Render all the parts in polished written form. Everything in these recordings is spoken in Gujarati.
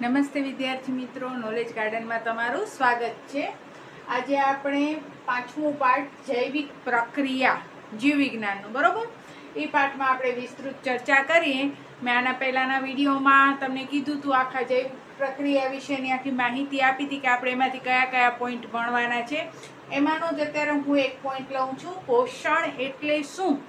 નમસ્તે વિદ્યાર્થી મિત્રો, નોલેજ ગાર્ડનમાં તમારું સ્વાગત છે. આજે આપણે પાંચમું પાઠ જૈવિક પ્રક્રિયા જીવ વિજ્ઞાનનું, બરોબર, એ પાઠમાં આપણે વિસ્તૃત ચર્ચા કરીએ. મેં આના પહેલાંના વિડીયોમાં તમને કીધું હતું, આખા જૈવિક પ્રક્રિયા વિશેની આખી માહિતી આપી હતી કે આપણે એમાંથી કયા કયા પોઈન્ટ ભણવાના છે. એમાંનો જ અત્યારે હું એક પોઈન્ટ લઉં છું, પોષણ એટલે શું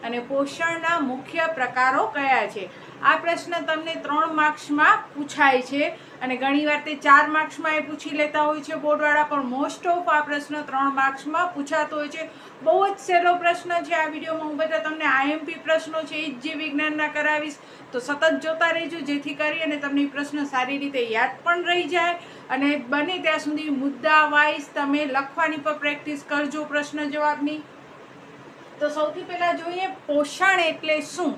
અને પોષણના મુખ્ય પ્રકારો કયા છે. આ પ્રશ્ન તમને 3 માર્ક્સમાં પૂછાય છે અને ઘણીવાર તે 4 માર્ક્સમાં એ પૂછી લેતા હોય છે બોર્ડવાળા, પણ મોસ્ટ ઓફ આ પ્રશ્ન 3 માર્ક્સમાં પૂછાતો હોય છે. બહુ જ સહેલો પ્રશ્ન છે. આ વિડીયોમાં હું બધા તમને આઈએમપી પ્રશ્નો છે એ જ જીવ વિજ્ઞાનના કરાવીશ, તો સતત જોતા રહેજો, જેથી કરી અને તમને એ પ્રશ્ન સારી રીતે યાદ પણ રહી જાય. અને બને ત્યાં સુધી મુદ્દા વાઇઝ તમે લખવાની પર પ્રેક્ટિસ કરજો પ્રશ્ન જવાબની. તો સૌથી પહેલા જોઈએ પોષણ એટલે શું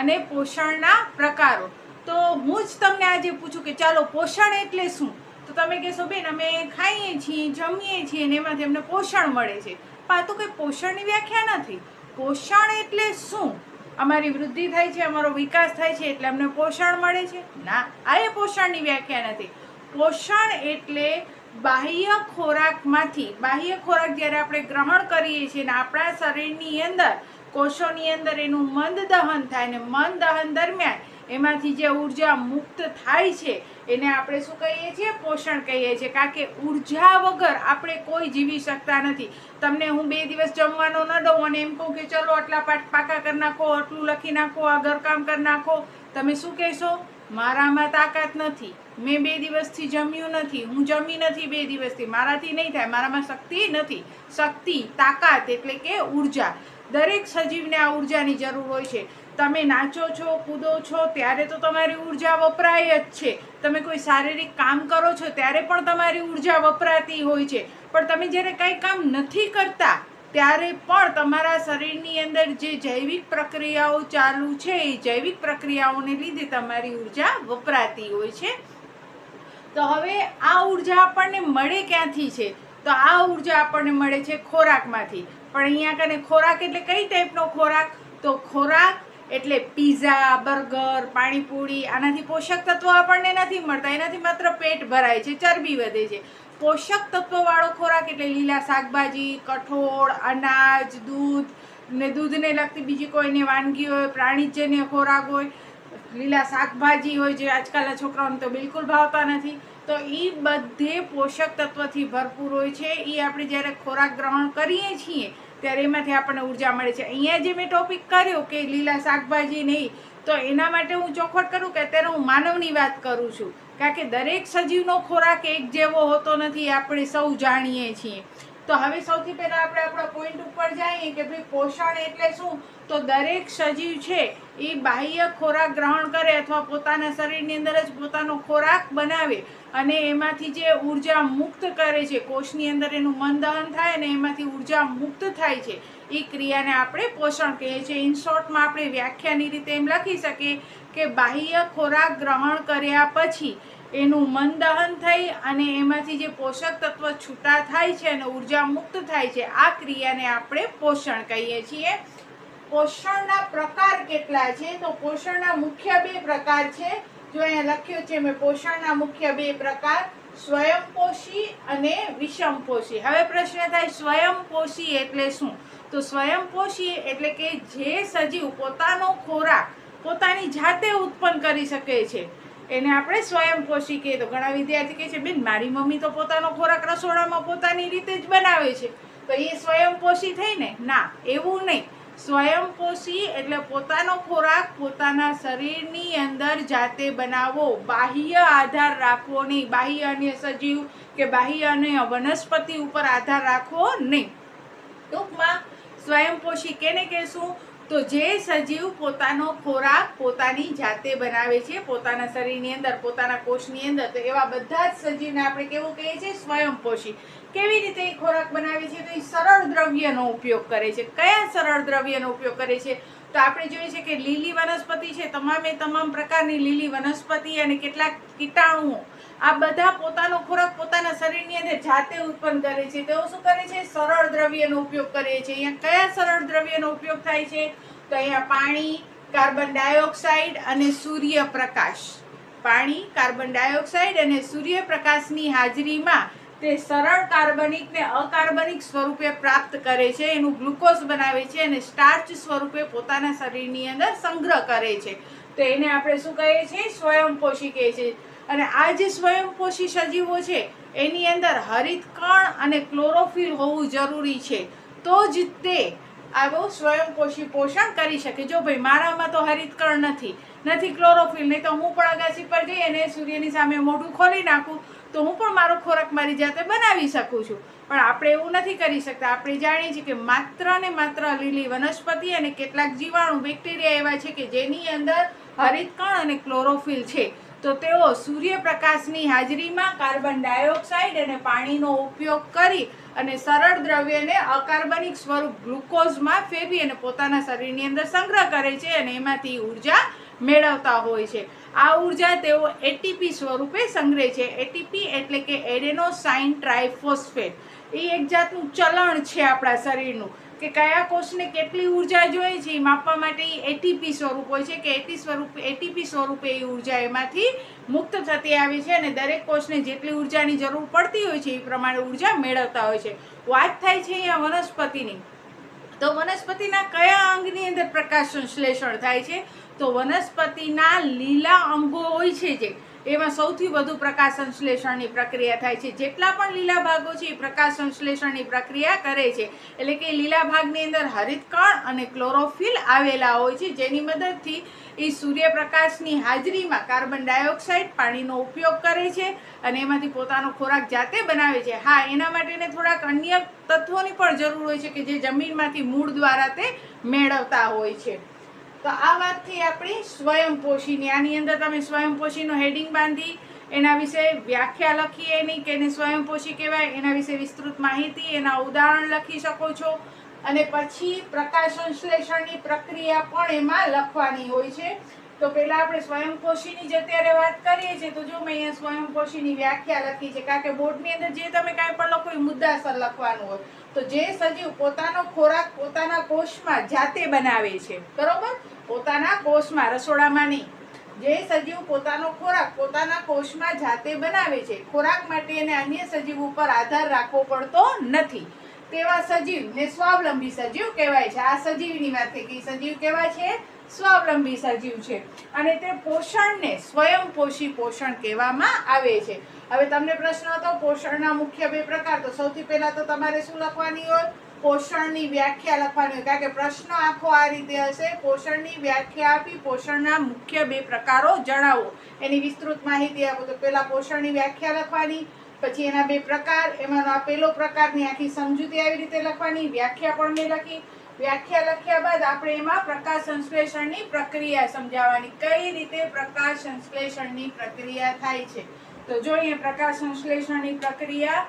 અને પોષણના પ્રકારો. તો હું જ તમને આજે પૂછું કે ચાલો પોષણ એટલે શું, તો તમે કહેશો બેન અમે ખાઈએ છીએ, જમીએ છીએ અને એમાંથી અમને પોષણ મળે છે. પણ આ તો કંઈ પોષણની વ્યાખ્યા નથી. પોષણ એટલે શું? અમારી વૃદ્ધિ થાય છે, અમારો વિકાસ થાય છે એટલે અમને પોષણ મળે છે? ના, આ એ પોષણની વ્યાખ્યા નથી. પોષણ એટલે બાહ્ય ખોરાકમાંથી, બાહ્ય ખોરાક જ્યારે આપણે ગ્રહણ કરીએ છીએ ને આપણા શરીરની અંદર કોષોની અંદર એનું મંદ દહન થાય ને મંદ દહન દરમિયાન એમાંથી જે ઉર્જા મુક્ત થાય છે એને આપણે શું કહીએ છીએ? પોષણ કહીએ છીએ. કારણ કે ઉર્જા વગર આપણે કોઈ જીવી શકતા નથી. તમને હું 2 દિવસ જમવાનો ન દઉં અને એમ કહું કે ચલો આટલા પાઠ પાકા કરી નાખો, આટલું લખી નાખો, આ ઘરકામ કરી નાખો, તમે શું કહેશો? મારામાં તાકાત નથી, મેં 2 દિવસથી જમ્યું નથી, હું જમી નથી 2 દિવસથી, મારાથી નહીં થાય, મારામાં શક્તિ નથી. શક્તિ, તાકાત એટલે કે ઉર્જા. દરેક સજીવને આ ઉર્જાની જરૂર હોય છે. તમે નાચો છો, કૂદો છો ત્યારે તો તમારી ઉર્જા વપરાય જ છે. તમે કોઈ શારીરિક કામ કરો છો ત્યારે પણ તમારી ઉર્જા વપરાતી હોય છે. પણ તમે જ્યારે કંઈ કામ નથી કરતા ત્યારે પણ તમારા શરીરની અંદર જે જૈવિક પ્રક્રિયાઓ ચાલુ છે એ જૈવિક પ્રક્રિયાઓને લીધે તમારી ઉર્જા વપરાતી હોય છે. તો હવે આ ઉર્જા આપણને મળે ક્યાંથી છે? તો આ ઉર્જા આપણને મળે છે ખોરાકમાંથી. પણ અહીંયા કને ખોરાક એટલે કઈ ટાઈપનો ખોરાક? તો ખોરાક એટલે પીઝા, બર્ગર, પાણીપુરી, આનાથી પોષક તત્વો આપણને નથી મળતા. એનાથી માત્ર પેટ ભરાય છે, ચરબી વધે છે. પોષક તત્વવાળો ખોરાક એટલે લીલા શાકભાજી, કઠોળ, અનાજ, દૂધ ને દૂધને લગતી બીજી કોઈને વાનગી હોય, પ્રાણીજન્ય ખોરાક હોય, લીલા શાકભાજી હોય જે આજકાલના છોકરાઓને તો બિલકુલ ભાવતા નથી. તો એ બધે પોષક તત્વથી ભરપૂર હોય છે. એ આપણે જ્યારે ખોરાક ગ્રહણ કરીએ છીએ ત્યારે એમાંથી આપણને ઉર્જા મળે છે. અહીંયા જે મેં ટોપિક કર્યો કે લીલા શાકભાજી નહીં, તો એના માટે હું ચોખવટ કરું કે અત્યારે હું માનવની વાત કરું છું. કારણ કે દરેક સજીવનો ખોરાક એક જેવો હોતો નથી, આપણે સૌ જાણીએ છીએ. તો હવે સૌથી પહેલાં આપણે આપણા પોઈન્ટ ઉપર જઈએ કે ભાઈ પોષણ એટલે શું. તો દરેક સજીવ છે એ બાહ્ય ખોરાક ગ્રહણ કરે અથવા પોતાના શરીરની અંદર જ પોતાનો ખોરાક બનાવે અને એમાંથી જે ઉર્જા મુક્ત કરે છે, કોષની અંદર એનું મંદહન થાય અને એમાંથી ઉર્જા મુક્ત થાય છે, એ ક્રિયાને આપણે પોષણ કહીએ છીએ. ઇન શોર્ટમાં આપણે વ્યાખ્યાની રીતે એમ લખી શકીએ કે બાહ્ય ખોરાક ગ્રહણ કર્યા પછી એનું મંદહન થઈ અને એમાંથી જે પોષક તત્વ છૂટા થાય છે અને ઉર્જા મુક્ત થાય છે, આ ક્રિયાને આપણે પોષણ કહીએ છીએ. પોષણના પ્રકાર કેટલા છે? તો પોષણના મુખ્ય 2 પ્રકાર છે. જો અહીંયા લખ્યું છે મેં, પોષણના મુખ્ય 2 પ્રકાર, સ્વયંપોષી અને વિષમપોષી. હવે પ્રશ્ન થાય સ્વયંપોષી એટલે શું? તો સ્વયંપોષી એટલે કે જે સજીવ પોતાનો ખોરાક પોતાની જાતે ઉત્પન્ન કરી શકે છે એને આપણે સ્વયંપોષી કહીએ. તો ઘણા વિદ્યાર્થી કહે છે બેન મારી મમ્મી તો પોતાનો ખોરાક રસોડામાં પોતાની રીતે જ બનાવે છે, તો એ સ્વયંપોષી થઈ ને? ના, એવું નહીં. સ્વયંપોષી એટલે પોતાનો ખોરાક પોતાના શરીરની અંદર જાતે બનાવવો, બાહ્ય આધાર રાખવો નહીં, બાહ્ય અન્ય સજીવ કે બાહ્ય અન્ય વનસ્પતિ ઉપર આધાર રાખવો નહીં. ટૂંકમાં સ્વયંપોષી કેને કહેશું? તો જે સજીવ પોતાનો ખોરાક પોતાની જાતે બનાવે છે પોતાના શરીરની અંદર, પોતાના કોષની અંદર, તો એવા બધા જ સજીવને આપણે કેવું કહીએ છીએ? સ્વયંપોષી. કેવી રીતે એ ખોરાક બનાવે છે? તો એ સરળ દ્રવ્યનો ઉપયોગ કરે છે. કયા સરળ દ્રવ્યનો ઉપયોગ કરે છે? તો આપણે જોઈએ છે કે લીલી વનસ્પતિ છે, તમામે તમામ પ્રકારની લીલી વનસ્પતિ અને કેટલાક કીટાણુઓ, આ બધા પોતાનો ખોરાક પોતાના શરીરની અંદર જાતે ઉત્પન્ન કરે છે. તેઓ શું કરે છે? સરળ દ્રવ્યનો ઉપયોગ કરે છે. અહીંયા કયા સરળ દ્રવ્યનો ઉપયોગ થાય છે? તો અહીંયા પાણી, કાર્બન ડાયોક્સાઇડ અને સૂર્યપ્રકાશ, પાણી, કાર્બન ડાયોક્સાઇડ અને સૂર્યપ્રકાશની હાજરીમાં તે સરળ કાર્બનિક ને અકાર્બનિક સ્વરૂપે પ્રાપ્ત કરે છે, એનું ગ્લુકોઝ બનાવે છે અને સ્ટાર્ચ સ્વરૂપે પોતાના શરીરની અંદર સંગ્રહ કરે છે. તો એને આપણે શું કહીએ છીએ? સ્વયંપોષી કહીએ છીએ. અને આ જે સ્વયંપોષી સજીવો છે એની અંદર હરિતકણ અને ક્લોરોફિલ હોવું જરૂરી છે, તો જ તે આવું સ્વયંપોષી પોષણ કરી શકે. જો ભાઈ મારામાં તો હરિતકણ નથી ક્લોરોફિલ, નહીં તો હું પણ અગાસી પર જઈ અને સૂર્યની સામે મોઢું ખોલી નાખું તો હું પણ મારો ખોરાક મારી જાતે બનાવી શકું છું. પણ આપણે એવું નથી કરી શકતા. આપણે જાણીએ છીએ કે માત્ર ને માત્ર લીલી વનસ્પતિ અને કેટલાક જીવાણુ બેક્ટેરિયા એવા છે કે જેની અંદર હરિતકણ અને ક્લોરોફિલ છે. તો તેઓ સૂર્યપ્રકાશની હાજરીમાં કાર્બન ડાયોક્સાઇડ અને પાણીનો ઉપયોગ કરી અને સરળ દ્રવ્યને અકાર્બનિક સ્વરૂપ ગ્લુકોઝમાં ફેરવી અને પોતાના શરીરની અંદર સંગ્રહ કરે છે અને એમાંથી ઉર્જા મેળવતા હોય છે. આ ઉર્જા તેઓ એટીપી સ્વરૂપે સંગ્રહે છે. એટીપી એટલે કે એડેનોસાઇન ટ્રાઇફોસ્ફેટ. એ એક જાતનું ચલણ છે આપણા શરીરનું કે કયા કોષને કેટલી ઉર્જા જોઈએ છે એ માપવા માટે એટીપી સ્વરૂપ હોય છે કે એટીપી સ્વરૂપે એ ઉર્જા એમાંથી મુક્ત થતી આવે છે અને દરેક કોષને જેટલી ઉર્જાની જરૂર પડતી હોય છે એ પ્રમાણે ઉર્જા મેળવતા હોય છે. વાત થાય છે અહીંયા વનસ્પતિની. તો વનસ્પતિના કયા અંગની અંદર પ્રકાશ સંશ્લેષણ થાય છે? તો વનસ્પતિના લીલા અંગો હોય છે જે એમાં સૌથી વધુ પ્રકાશ સંશ્લેષણની પ્રક્રિયા થાય છે. જેટલા પણ લીલા ભાગો છે એ પ્રકાશ સંશ્લેષણની પ્રક્રિયા કરે છે. એટલે કે લીલા ભાગની અંદર હરિતકણ અને ક્લોરોફિલ આવેલા હોય છે, જેની મદદથી એ સૂર્યપ્રકાશની હાજરીમાં કાર્બન ડાયોક્સાઇડ પાણીનો ઉપયોગ કરે છે અને એમાંથી પોતાનો ખોરાક જાતે બનાવે છે. હા, એના માટેને થોડાક અન્ય તત્વોની પણ જરૂર હોય છે કે જે જમીનમાંથી મૂળ દ્વારા તે મેળવતા હોય છે. તો આ વાત થઈ આપણી સ્વયંપોષીની. આની અંદર તમે સ્વયંપોષીનો હેડિંગ બાંધી એના વિશે વ્યાખ્યા લખી એની કે એને સ્વયંપોષી કહેવાય, એના વિશે વિસ્તૃત માહિતી, એના ઉદાહરણ લખી શકો છો. અને પછી પ્રકાશ સંશ્લેષણની પ્રક્રિયા પણ એમાં લખવાની હોય છે. તો પહેલા આપણે સ્વયંપોષીની જ અત્યારે વાત કરીએ છીએ. તો જો મેં અહીંયા સ્વયંપોષીની વ્યાખ્યા લખી છે, કારણ કે બોર્ડની અંદર જે તમે કાંઈ પણ લખો એ મુદ્દાસર લખવાનું હોય. તો જે સજીવ પોતાનો ખોરાક પોતાના કોષમાં જાતે બનાવે છે, બરોબર, પોતાના કોષમાં, રસોડામાં નહીં, જે સજીવ પોતાનો ખોરાક પોતાના કોષમાં જાતે બનાવે છે, ખોરાક માટે એને અન્ય સજીવ ઉપર આધાર રાખવો પડતો નથી, તેવા સજીવને સ્વાવલંબી સજીવ કહેવાય છે. આ સજીવની વાત થઈ ગઈ. સજીવ કેવા છે? સ્વાવલંબી સજીવ છે. અને તે પોષણને સ્વયંપોષી પોષણ કહેવામાં આવે છે. હવે તમને પ્રશ્ન હતો પોષણના મુખ્ય બે પ્રકાર. તો સૌથી પહેલા તો તમારે શું લખવાની હોય? પોષણની વ્યાખ્યા લખવાની હોય, કારણ કે પ્રશ્ન આખો આ રીતે હશે. પોષણની વ્યાખ્યા આપી, પોષણના મુખ્ય બે પ્રકારો જણાવો, એની વિસ્તૃત માહિતી આપો. તો પહેલા પોષણની વ્યાખ્યા લખવાની, પછી એના બે પ્રકાર, એમાંનો આ પહેલો પ્રકારની આખી સમજૂતી આવી રીતે લખવાની. વ્યાખ્યા પણ મેં લખી. વ્યાખ્યા લખ્યા બાદ આપણે એમાં પ્રકાશ સંશ્લેષણની પ્રક્રિયા સમજાવવાની, કઈ રીતે પ્રકાશ સંશ્લેષણની પ્રક્રિયા થાય છે. તો જોઈએ પ્રકાશ સંશ્લેષણની પ્રક્રિયા.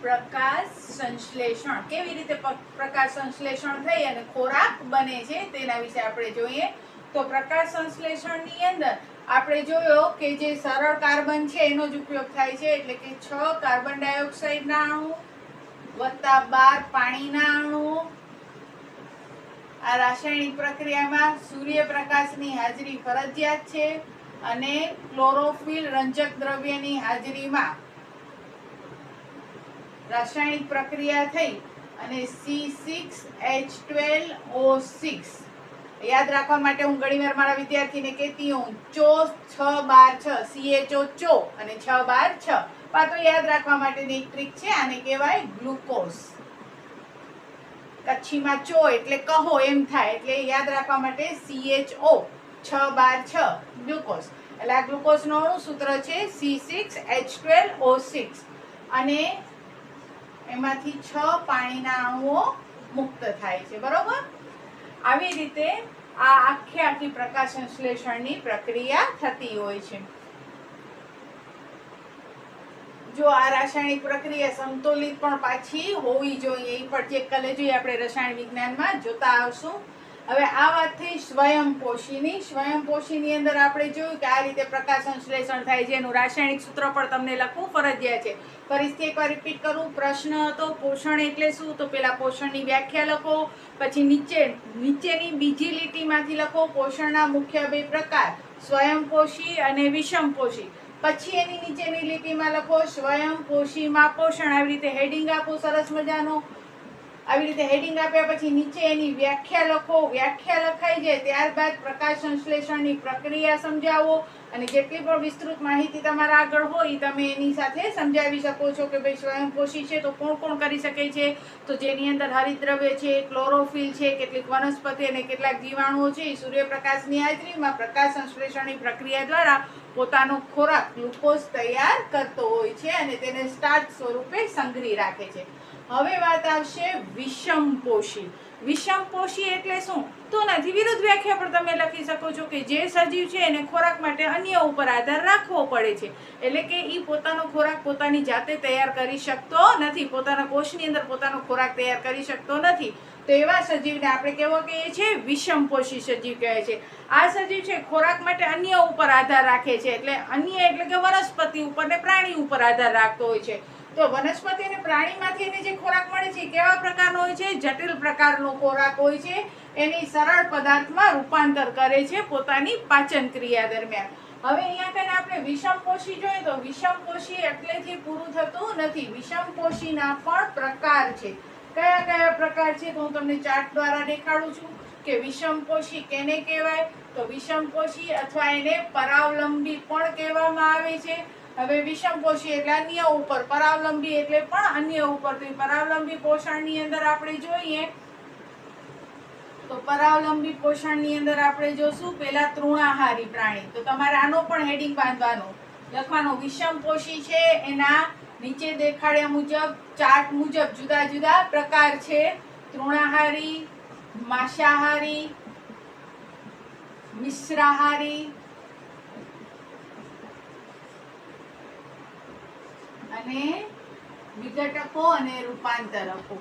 પ્રકાશ સંશ્લેષણ કેવી રીતે પ્રકાશ સંશ્લેષણ થઈ અને ખોરાક બને છે તેના વિશે આપણે જોઈએ. તો પ્રકાશ સંશ્લેષણની અંદર આપણે જોયો કે જે સરળ કાર્બન છે એનો જ ઉપયોગ થાય છે, એટલે કે 6 કાર્બન ડાયોક્સાઇડના અણુ વત્તા 12 પાણીના અણુ. આ રાસાયણિક પ્રક્રિયામાં સૂર્યપ્રકાશની હાજરી ફરજિયાત છે અને ક્લોરોફિલ રંજક દ્રવ્યની હાજરીમાં રાસાયણિક પ્રક્રિયા થઈ અને C6H12O6. યાદ રાખવા માટે હું ઘણીવાર મારા વિદ્યાર્થીને કહેતી હોઉં, ચો 6 12 6, CHO ચો અને 6 12 6. તો યાદ રાખવા માટેની એક ટ્રીક છે, આને કહેવાય ગ્લુકોઝ. કચ્છીમાં ચો એટલે કહો એમ થાય, એટલે યાદ રાખવા માટે CHO 6 12 6 ગ્લુકોઝ. એટલે આ ગ્લુકોઝનો અણુ સૂત્ર છે C6H12O6 અને એમાંથી 6 પાણીના અણુઓ મુક્ત થાય છે, બરોબર. આવી રીતે આ આખી પ્રકાશ સંશ્લેષણની પ્રક્રિયા થતી હોય છે. જો આ રાસાયણિક પ્રક્રિયા સંતુલિત પણ પાછી હોવી જોઈએ, એ પણ ચેક કરી લેજો. આપણે રસાયણ વિજ્ઞાનમાં જોતા આવશું. હવે આ વાત થઈ સ્વયંપોષીની. સ્વયંપોષીની અંદર આપણે જોયું કે આ રીતે પ્રકાશ સંશ્લેષણ થાય છે. એનું રાસાયણિક સૂત્ર પણ તમને લખવું ફરજિયાત છે. ફરીથી એકવાર રિપીટ કરું. પ્રશ્ન હતો પોષણ એટલે શું, તો પેલા પોષણની વ્યાખ્યા લખો, પછી નીચેની બીજી લીટીમાંથી લખો પોષણના મુખ્ય બે પ્રકાર, સ્વયંપોષી અને વિષમપોષી. પછી એની નીચેની લીટીમાં લખો સ્વયંપોષીમાં પોષણ. આવી રીતે હેડિંગ આપો સરસ મજાનો. આવી રીતે હેડિંગ આપ્યા પછી નીચે એની વ્યાખ્યા લખો. વ્યાખ્યા લખાઈ જાય ત્યારબાદ પ્રકાશ સંશ્લેષણની પ્રક્રિયા સમજાવો, અને જેટલી પણ વિસ્તૃત માહિતી તમારા આગળ હોય તમે એની સાથે સમજાવી શકો છો કે ભાઈ સ્વયંપોષી છે તો કોણ કોણ કરી શકે છે, તો જેની અંદર હરિતદ્રવ્ય છે, ક્લોરોફિલ છે, કેટલીક વનસ્પતિ અને કેટલાક જીવાણુઓ છે એ સૂર્યપ્રકાશની હાજરીમાં પ્રકાશ સંશ્લેષણની પ્રક્રિયા દ્વારા પોતાનો ખોરાક ગ્લુકોઝ તૈયાર કરતો હોય છે અને તેને સ્ટાર્ચ સ્વરૂપે સંગ્રહી રાખે છે. હવે વાત આવશે વિષમપોષી. વિષમપોષી એટલે શું, તો નથી વિરુદ્ધ વ્યાખ્યા પણ તમે લખી શકો છો કે જે સજીવ છે એને ખોરાક માટે અન્ય ઉપર આધાર રાખવો પડે છે. એટલે કે એ પોતાનો ખોરાક પોતાની જાતે તૈયાર કરી શકતો નથી, પોતાના કોષની અંદર પોતાનો ખોરાક તૈયાર કરી શકતો નથી. તો એવા સજીવને આપણે કેવો કહીએ છીએ, વિષમપોષી સજીવ કહેવાય છે. આ સજીવ છે ખોરાક માટે અન્ય ઉપર આધાર રાખે છે. એટલે અન્ય એટલે કે વનસ્પતિ ઉપર ને પ્રાણી ઉપર આધાર રાખતો હોય છે. તો વનસ્પતિ અને પ્રાણીમાંથી એને જે ખોરાક મળે છે કેવા પ્રકારનો હોય છે, જટિલ પ્રકારનો ખોરાક હોય છે. એની સરળ પદાર્થમાં રૂપાંતર કરે છે પોતાની પાચન ક્રિયા દરમિયાન. હવે અહીંયા કને આપણે વિષમપોષી જોઈએ તો વિષમપોષી એટલેથી પૂરું થતું નથી. વિષમપોષીના પણ પ્રકાર છે. કયા કયા પ્રકાર છે તો હું તમને ચાર્ટ દ્વારા દેખાડું છું કે વિષમપોષી કેને કહેવાય. તો વિષમપોષી અથવા એને પરાવલંબી પણ કહેવામાં આવે છે. હવે વિષમપોષી એટલે અન્ય ઉપર, પરાવલંબી એટલે પણ અન્ય ઉપર. તો પરાવલંબી પોષણની અંદર આપણે જોઈએ તો પરાવલંબી પોષણની અંદર આપણે જોશું પેલા તૃણાહારી પ્રાણી. તો તમારે આનો પણ હેડિંગ બાંધવાનો લખવાનો. વિષમપોષી છે એના નીચે દેખાડ્યા મુજબ ચાર્ટ મુજબ જુદા જુદા પ્રકાર છે. તૃણાહારી, માંસાહારી, મિશ્રાહારી અને વિઘટકો અને રૂપાંતરકો.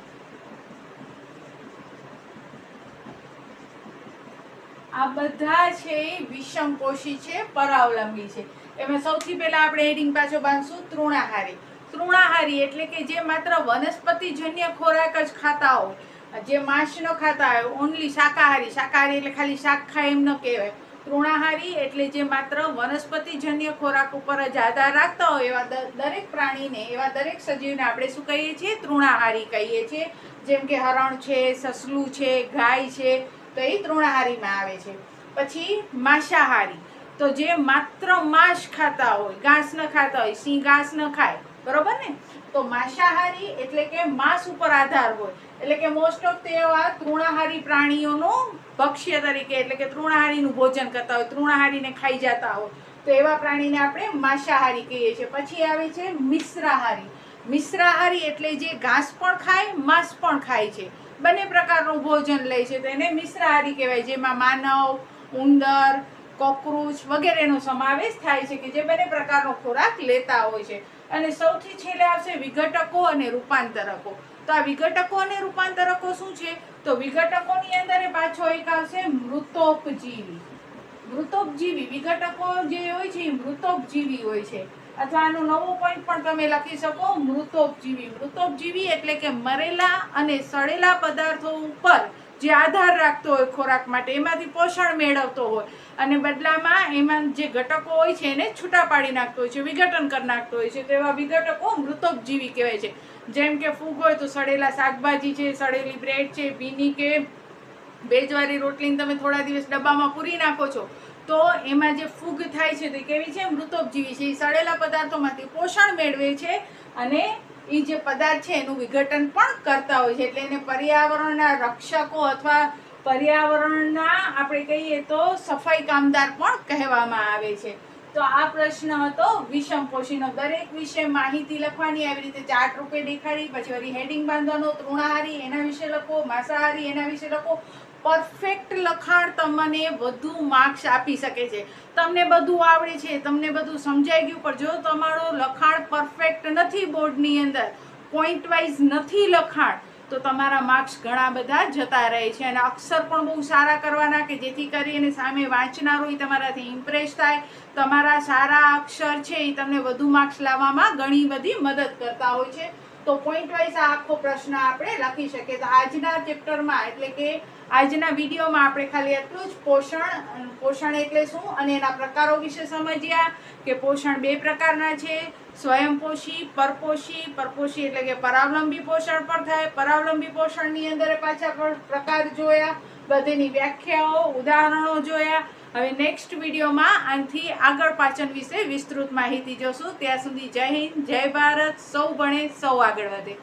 આ બધા છે વિષમપોષી છે, પરાવલંબી છે. એમાં સૌથી પહેલા આપણે હેડિંગ પાછો બાંધશું તૃણાહારી. તૃણાહારી એટલે કે જે માત્ર વનસ્પતિજન્ય ખોરાક જ ખાતા હોય, જે માંસ ન ખાતા હોય, ઓનલી શાકાહારી. શાકાહારી એટલે ખાલી શાક ખાય એમ ન કહેવાય. તૃણાહારી એટલે જે માત્ર વનસ્પતિજન્ય ખોરાક ઉપર જ આધાર રાખતા હોય એવા દરેક પ્રાણીને, એવા દરેક સજીવને આપણે શું કહીએ છીએ, તૃણાહારી કહીએ છીએ. જેમ કે હરણ છે, સસલું છે, ગાય છે, તો એ તૃણાહારીમાં આવે છે. પછી માંસાહારી, તો જે માત્ર માંસ ખાતા હોય, ઘાસ ન ખાતા હોય, સિંહ ઘાસ ન ખાય, બરોબર ને. તો માંસાહારી એટલે કે માંસ ઉપર આધાર હોય, એટલે કે મોસ્ટ ઓફ તેવા તૃણાહારી પ્રાણીઓનો ભક્ષ્ય તરીકે એટલે કે તૃણાહારીનું ભોજન કરતા હોય, તૃણાહારીને ખાઈ જતા હોય, તો એવા પ્રાણીને આપણે માંસાહારી કહીએ છીએ. પછી આવે છે મિશ્રાહારી. મિશ્રાહારી એટલે જે ઘાસ પણ ખાય, માંસ પણ ખાય છે, બંને પ્રકારનું ભોજન લે છે, તો એને મિશ્રાહારી કહેવાય. જેમાં માનવ, ઉંદર, કોકરોચ વગેરેનો સમાવેશ થાય છે કે જે બંને પ્રકારનો ખોરાક લેતા હોય છે. અને સૌથી છેલ્લે આવશે વિઘટકો અને રૂપાંતરકો. તો આ વિઘટકો અને રૂપાંતરકો શું છે, તો વિઘટકોની અંદર પાછો એક આવશે મૃતોપજીવી. મૃતોપજીવી વિઘટકો જે હોય છે એ મૃતોપજીવી હોય છે. અથવા આનો નવો પોઈન્ટ પણ તમે લખી શકો, મૃતોપજીવી. મૃતોપજીવી એટલે કે મરેલા અને સડેલા પદાર્થો ઉપર જે આધાર રાખતો હોય ખોરાક માટે, એમાંથી પોષણ મેળવતો હોય અને બદલામાં એમાં જે ઘટકો હોય છે એને છૂટા પાડી નાખતો હોય છે, વિઘટન કરી નાખતો હોય છે. તો એવા વિઘટકો મૃતોપજીવી કહેવાય છે. જેમ કે ફૂગ હોય તો સડેલા શાકભાજી છે, સડેલી બ્રેડ છે, ભીની કે ભેજવાળી રોટલીને તમે થોડા દિવસ ડબ્બામાં પૂરી નાખો છો તો એમાં જે ફૂગ થાય છે તે કેવી છે, મૃતોપજીવી છે. એ સડેલા પદાર્થોમાંથી પોષણ મેળવે છે અને એ જે પદાર્થ છે એનું વિઘટન પણ કરતા હોય છે. એટલે એને પર્યાવરણના રક્ષકો અથવા પર્યાવરણના આપણે કહીએ તો સફાઈ કામદાર પણ કહેવામાં આવે છે. તો આ પ્રશ્ન હતો વિષમપોષીનો. દરેક વિશે માહિતી લખવાની, આવી રીતે ચાર્ટ રૂપે દેખાડી, પછી વળી હેડિંગ બાંધવાનો. તૃણાહારી એના વિશે લખો, માંસાહારી એના વિશે લખો. પરફેક્ટ લખાણ તમને વધુ માર્ક્સ આપી શકે છે. તમને બધું આવડે છે, તમને બધું સમજાઈ ગયું, પણ જો તમારું લખાણ પરફેક્ટ નથી, બોર્ડની અંદર પોઈન્ટ વાઇઝ નથી લખાણ, તો તમારા માર્ક્સ ઘણા બધા જતા રહે છે. અને અક્ષર પણ બહુ સારા કરવાના કે જેથી કરીને સામે વાંચનારો તમારાથી ઇમ્પ્રેસ થાય. તમારા સારા અક્ષર છે એ તમને વધુ માર્ક્સ લાવવામાં ઘણી બધી મદદ કરતા હોય છે. તો પોઈન્ટ વાઇઝ આ આખો પ્રશ્ન આપણે લખી શકીએ. તો આજના ચેપ્ટરમાં એટલે કે આજના વિડીયોમાં આપણે ખાલી એટલું જ પોષણ એટલે શું અને એના પ્રકારો વિશે સમજ્યા કે પોષણ 2 પ્રકારના છે, સ્વયંપોષી, પરપોષી. પરપોષી એટલે કે પરાવલંબી પોષણ પણ થાય. પરાવલંબી પોષણની અંદર પાછા પ્રકાર જોયા, બધીની વ્યાખ્યાઓ, ઉદાહરણો જોયા. હવે નેક્સ્ટ વિડીયોમાં આનાથી આગળ પાચન વિશે વિસ્તૃત માહિતી જોશું. ત્યાં સુધી જય હિન્દ, જય ભારત. સૌ ભણે સૌ આગળ વધે.